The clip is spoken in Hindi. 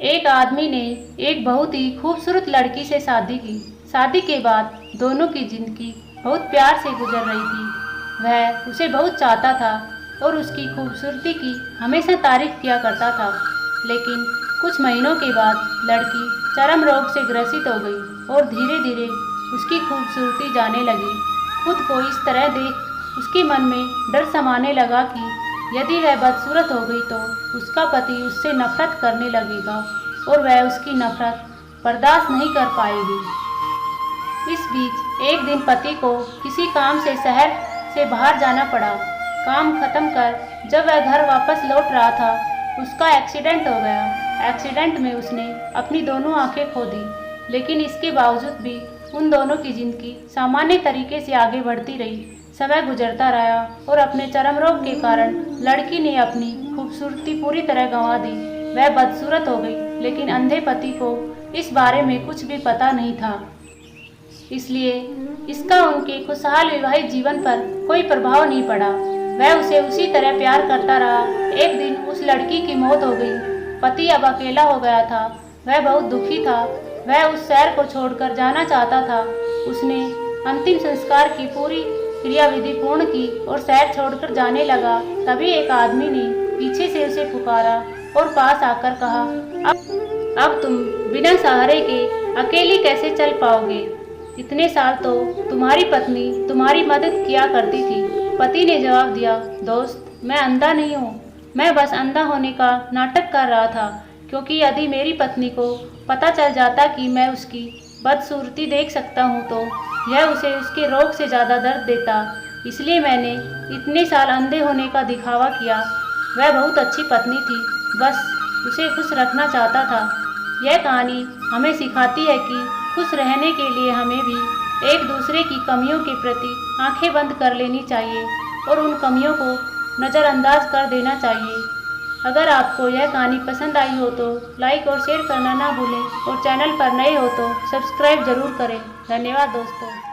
एक आदमी ने एक बहुत ही खूबसूरत लड़की से शादी की। शादी के बाद दोनों की जिंदगी बहुत प्यार से गुजर रही थी। वह उसे बहुत चाहता था और उसकी खूबसूरती की हमेशा तारीफ किया करता था। लेकिन कुछ महीनों के बाद लड़की चर्म रोग से ग्रसित हो गई और धीरे धीरे उसकी खूबसूरती जाने लगी। खुद को इस तरह देख उसके मन में डर समाने लगा कि यदि वह बदसूरत हो गई तो उसका पति उससे नफरत करने लगेगा और वह उसकी नफरत बर्दाश्त नहीं कर पाएगी। इस बीच एक दिन पति को किसी काम से शहर से बाहर जाना पड़ा। काम खत्म कर जब वह घर वापस लौट रहा था, उसका एक्सीडेंट हो गया। एक्सीडेंट में उसने अपनी दोनों आंखें खो दी, लेकिन इसके बावजूद भी उन दोनों की जिंदगी सामान्य तरीके से आगे बढ़ती रही। समय गुजरता रहा और अपने चर्म रोग के कारण लड़की ने अपनी खूबसूरती पूरी तरह गंवा दी। वह बदसूरत हो गई, लेकिन अंधे पति को इस बारे में कुछ भी पता नहीं था, इसलिए इसका उनके खुशहाल वैवाहिक जीवन पर कोई प्रभाव नहीं पड़ा। वह उसे उसी तरह प्यार करता रहा। एक दिन उस लड़की की मौत हो गई। पति अब अकेला हो गया था। वह बहुत दुखी था। वह उस शहर को छोड़कर जाना चाहता था। उसने अंतिम संस्कार की पूरी क्रियाविधि पूर्ण की और शहर छोड़कर जाने लगा। तभी एक आदमी ने पीछे से उसे पुकारा और पास आकर कहा, अब तुम बिना सहारे के अकेली कैसे चल पाओगे? इतने साल तो तुम्हारी पत्नी तुम्हारी मदद किया करती थी। पति ने जवाब दिया, दोस्त, मैं अंधा नहीं हूँ। मैं बस अंधा होने का नाटक कर रहा था, क्योंकि यदि मेरी पत्नी को पता चल जाता कि मैं उसकी बदसूरती देख सकता हूँ तो यह उसे उसके रोग से ज़्यादा दर्द देता। इसलिए मैंने इतने साल अंधे होने का दिखावा किया। वह बहुत अच्छी पत्नी थी, बस उसे खुश रखना चाहता था। यह कहानी हमें सिखाती है कि खुश रहने के लिए हमें भी एक दूसरे की कमियों के प्रति आंखें बंद कर लेनी चाहिए और उन कमियों को नज़रअंदाज कर देना चाहिए। अगर आपको यह कहानी पसंद आई हो तो लाइक और शेयर करना ना भूलें और चैनल पर नए हो तो सब्सक्राइब जरूर करें। धन्यवाद दोस्तों।